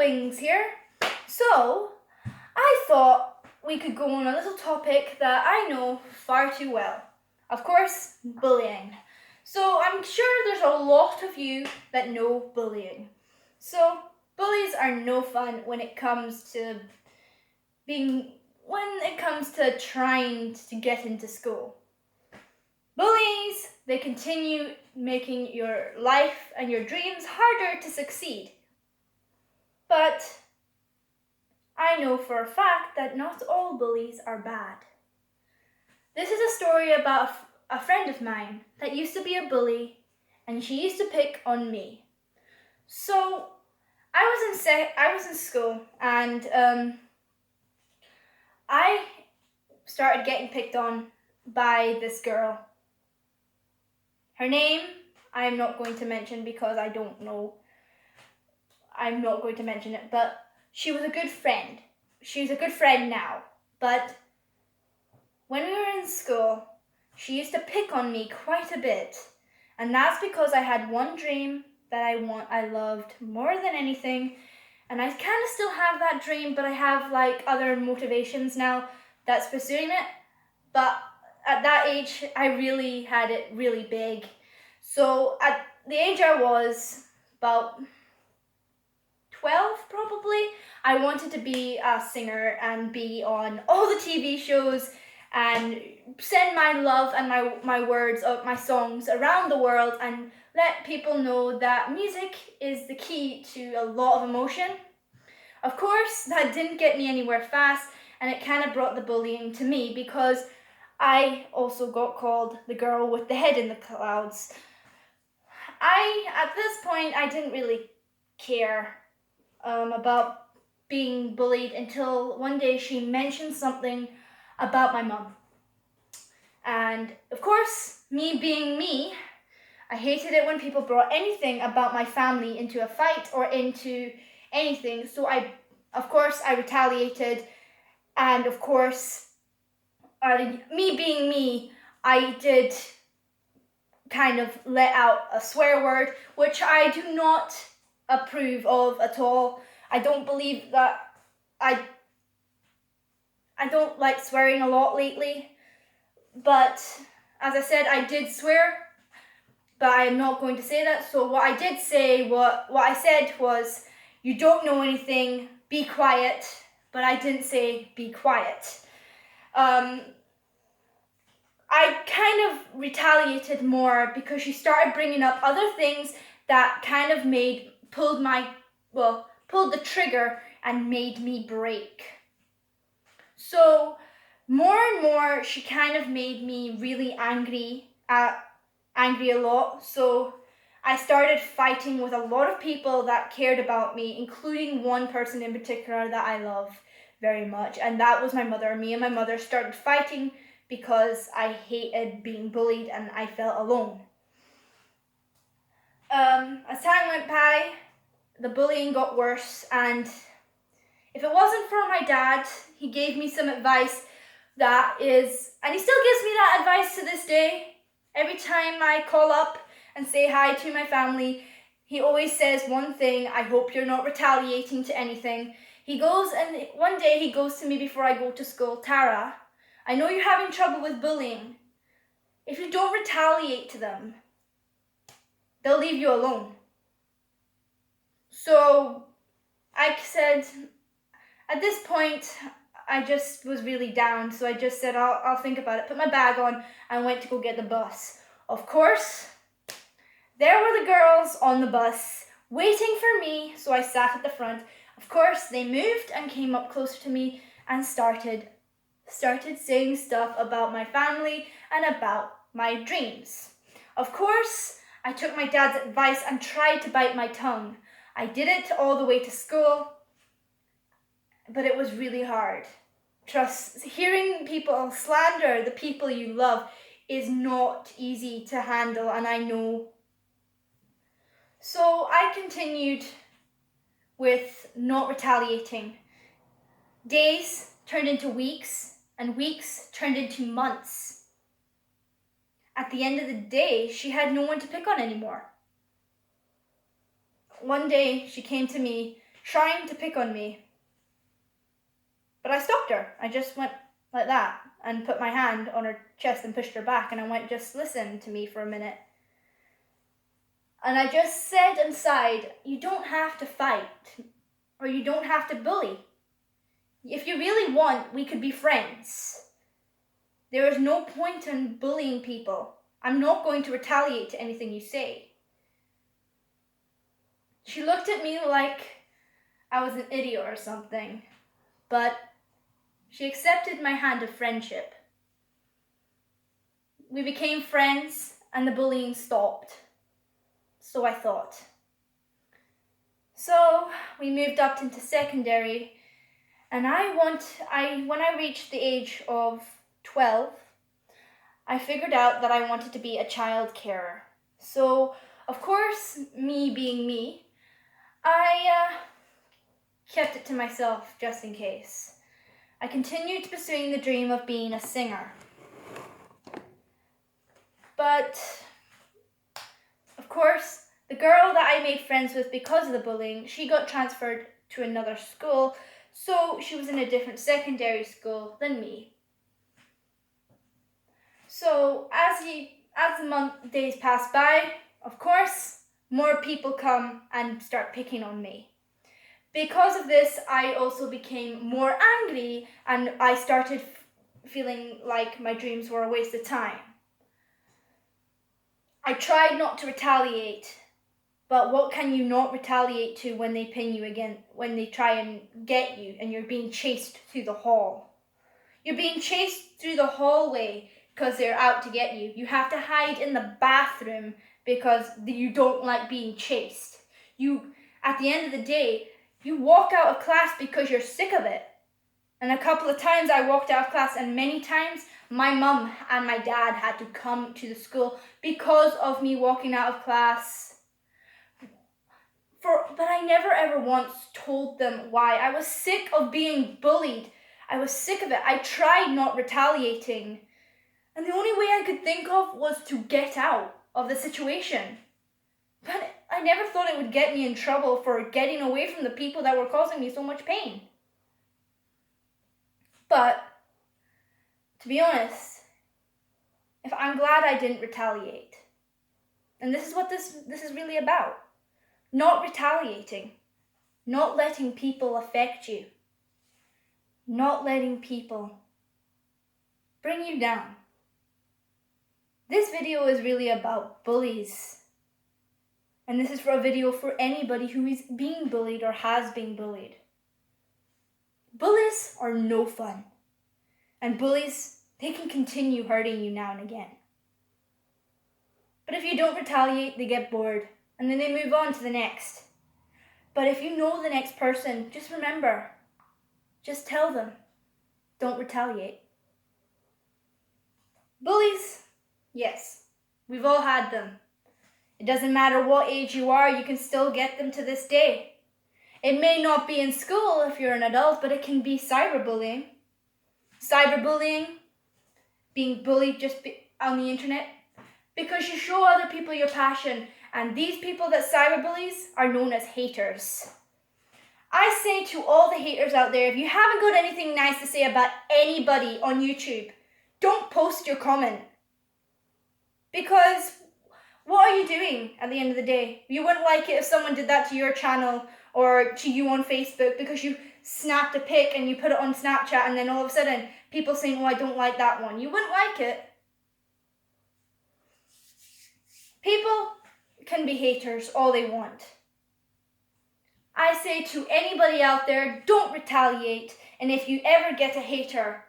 Wings here. So, I thought we could go on a little topic that I know far too well. Of course, bullying. So, I'm sure there's a lot of you that know bullying. So, bullies are no fun when it comes to trying to get into school. Bullies, they continue making your life and your dreams harder to succeed. But I know for a fact that not all bullies are bad. This is a story about a friend of mine that used to be a bully, and she used to pick on me. So I was in school, and I started getting picked on by this girl. Her name I am not going to mention because I don't know. I'm not going to mention it, but she was a good friend. She's a good friend now. But when we were in school, she used to pick on me quite a bit. And that's because I had one dream that I loved more than anything. And I kind of still have that dream, but I have like other motivations now that's pursuing it. But at that age, I really had it really big. So at the age I was, about 12 probably, I wanted to be a singer and be on all the TV shows and send my love and my words of my songs around the world and let people know that music is the key to a lot of emotion. Of course, that didn't get me anywhere fast, and it kind of brought the bullying to me because I also got called the girl with the head in the clouds. At this point, I didn't really care about being bullied until one day she mentioned something about my mum. And of course, me being me, I hated it when people brought anything about my family into a fight or into anything. So I retaliated, and of course, me being me, I did kind of let out a swear word, which I do not approve of at all. I don't believe that I don't like swearing a lot lately, but as I said, I did swear, but I am not going to say that. So what I did say, what I said was, you don't know anything, be quiet, but I didn't say be quiet. I kind of retaliated more because she started bringing up other things that kind of pulled the trigger and made me break. So more and more, she kind of made me really angry a lot. So I started fighting with a lot of people that cared about me, including one person in particular that I love very much, and that was my mother. Me and my mother started fighting because I hated being bullied and I felt alone. As time went by, the bullying got worse, and if it wasn't for my dad, he gave me some advice and he still gives me that advice to this day. Every time I call up and say hi to my family, he always says one thing: I hope you're not retaliating to anything. One day he goes to me before I go to school, Tara, I know you're having trouble with bullying. If you don't retaliate to them, they'll leave you alone. So I said, at this point, I just was really down. So I just said, I'll think about it. Put my bag on and went to go get the bus. Of course, there were the girls on the bus waiting for me. So I sat at the front. Of course, they moved and came up closer to me and started saying stuff about my family and about my dreams. Of course, I took my dad's advice and tried to bite my tongue. I did it all the way to school, but it was really hard. Trust, hearing people slander the people you love is not easy to handle, and I know. So I continued with not retaliating. Days turned into weeks, and weeks turned into months. At the end of the day, she had no one to pick on anymore. One day she came to me trying to pick on me. But I stopped her. I just went like that and put my hand on her chest and pushed her back, and I went, just listen to me for a minute. And I just said inside, you don't have to fight, or you don't have to bully. If you really want, we could be friends. There is no point in bullying people. I'm not going to retaliate to anything you say. She looked at me like I was an idiot or something, but she accepted my hand of friendship. We became friends and the bullying stopped. So I thought. So we moved up into secondary, and when I reached the age of 12, I figured out that I wanted to be a child carer. So, of course, me being me, I kept it to myself just in case. I continued pursuing the dream of being a singer. But, of course, the girl that I made friends with because of the bullying, she got transferred to another school, so she was in a different secondary school than me. So as the days pass by, of course, more people come and start picking on me. Because of this, I also became more angry, and I started feeling like my dreams were a waste of time. I tried not to retaliate, but what can you not retaliate to when they pin you again, when they try and get you and you're being chased through the hall? You're being chased through the hallway because they're out to get you. You have to hide in the bathroom because you don't like being chased. At the end of the day, you walk out of class because you're sick of it. And a couple of times I walked out of class, and many times my mum and my dad had to come to the school because of me walking out of class. But I never ever once told them why. I was sick of being bullied. I was sick of it. I tried not retaliating. And the only way I could think of was to get out of the situation. But I never thought it would get me in trouble for getting away from the people that were causing me so much pain. But, to be honest, I'm glad I didn't retaliate. And this is what this is really about. Not retaliating. Not letting people affect you. Not letting people bring you down. This video is really about bullies. And this is for a video for anybody who is being bullied or has been bullied. Bullies are no fun. And bullies, they can continue hurting you now and again. But if you don't retaliate, they get bored. And then they move on to the next. But if you know the next person, just remember. Just tell them. Don't retaliate. Bullies, yes, we've all had them. It doesn't matter what age you are, you can still get them to this day. It may not be in school if you're an adult, but it can be cyberbullying. Cyberbullying, being bullied on the internet, because you show other people your passion, and these people that cyberbullies are known as haters. I say to all the haters out there, if you haven't got anything nice to say about anybody on YouTube, don't post your comment. Because what are you doing at the end of the day? You wouldn't like it if someone did that to your channel or to you on Facebook because you snapped a pic and you put it on Snapchat, and then all of a sudden people saying, oh, I don't like that one. You wouldn't like it. People can be haters all they want. I say to anybody out there, don't retaliate, and if you ever get a hater,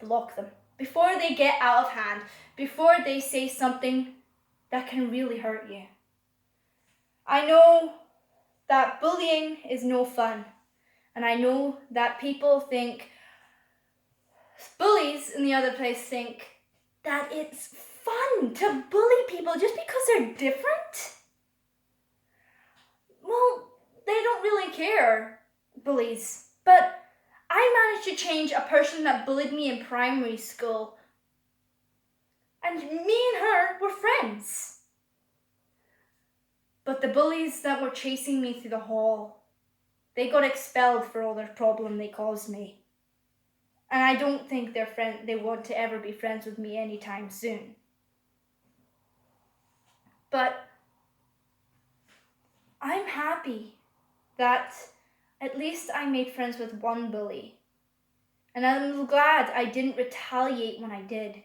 block them before they get out of hand, before they say something that can really hurt you. I know that bullying is no fun, and I know that people think, bullies in the other place think that it's fun to bully people just because they're different. Well, they don't really care, bullies. But I managed to change a person that bullied me in primary school. And me and her were friends. But the bullies that were chasing me through the hall, They got expelled for all their problem they caused me. And I don't think they want to ever be friends with me anytime soon. But I'm happy that at least I made friends with one bully. And I'm glad I didn't retaliate when I did.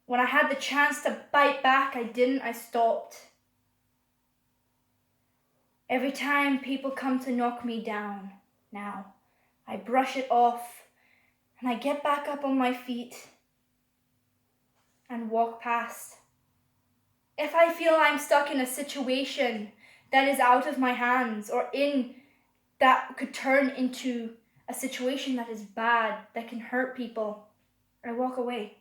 When I had the chance to bite back, I didn't, I stopped. Every time people come to knock me down now, I brush it off and I get back up on my feet and walk past. If I feel I'm stuck in a situation that is out of my hands or that could turn into a situation that is bad, that can hurt people, I walk away.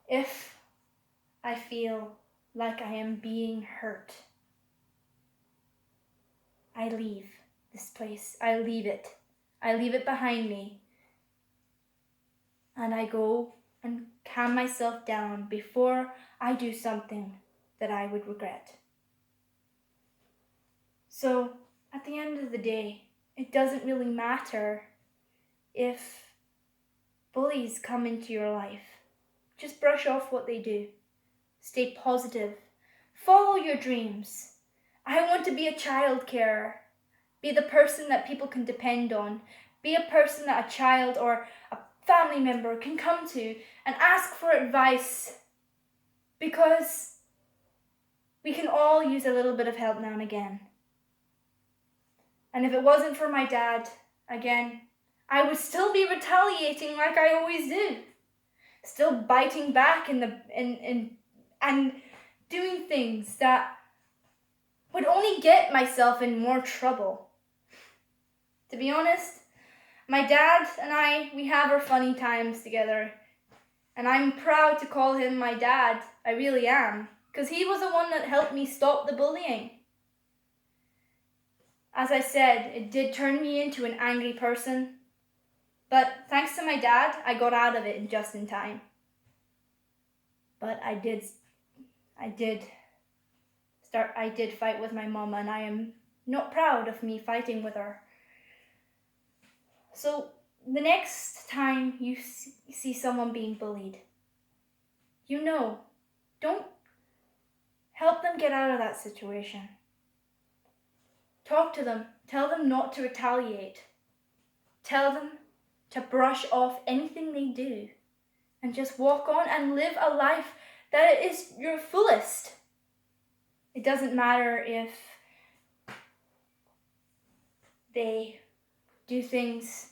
If I feel like I am being hurt, I leave this place. I leave it. I leave it behind me. And I go and calm myself down before I do something that I would regret. So at the end of the day, it doesn't really matter if bullies come into your life. Just brush off what they do. Stay positive. Follow your dreams. I want to be a child carer. Be the person that people can depend on. Be a person that a child or a family member can come to and ask for advice. Because we can all use a little bit of help now and again. And if it wasn't for my dad, again, I would still be retaliating like I always do. Still biting back and doing things that would only get myself in more trouble. To be honest, my dad and we have our funny times together. And I'm proud to call him my dad. I really am. Because he was the one that helped me stop the bullying. As I said, it did turn me into an angry person. But thanks to my dad, I got out of it just in time. But I did fight with my mom, and I am not proud of me fighting with her. So the next time you see someone being bullied, don't help them get out of that situation. Talk to them. Tell them not to retaliate. Tell them to brush off anything they do and just walk on and live a life that is your fullest. It doesn't matter if they do things.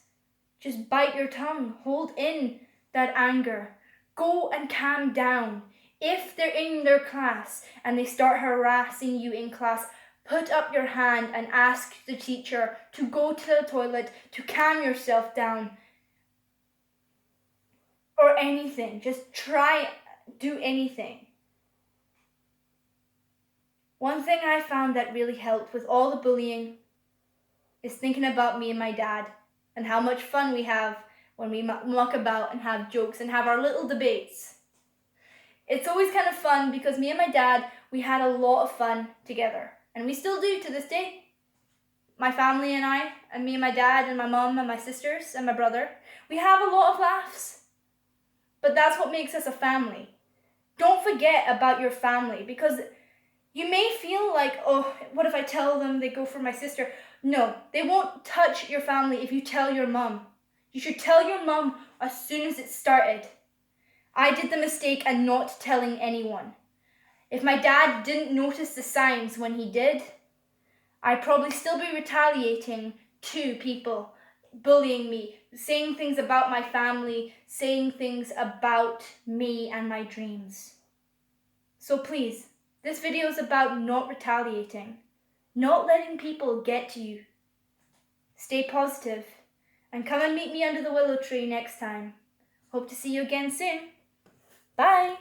Just bite your tongue. Hold in that anger. Go and calm down. If they're in their class and they start harassing you in class, put up your hand and ask the teacher to go to the toilet, to calm yourself down. Or anything. Just do anything. One thing I found that really helped with all the bullying is thinking about me and my dad and how much fun we have when we muck about and have jokes and have our little debates. It's always kind of fun because me and my dad, we had a lot of fun together. And we still do to this day. My family and I, and me and my dad and my mom and my sisters and my brother, we have a lot of laughs. But that's what makes us a family. Don't forget about your family, because you may feel like, oh, what if I tell them they go for my sister? No, they won't touch your family if you tell your mom. You should tell your mom as soon as it started. I did the mistake of not telling anyone. If my dad didn't notice the signs when he did, I'd probably still be retaliating to people, bullying me, saying things about my family, saying things about me and my dreams. So please, this video is about not retaliating, not letting people get to you. Stay positive, and come and meet me under the willow tree next time. Hope to see you again soon. Bye!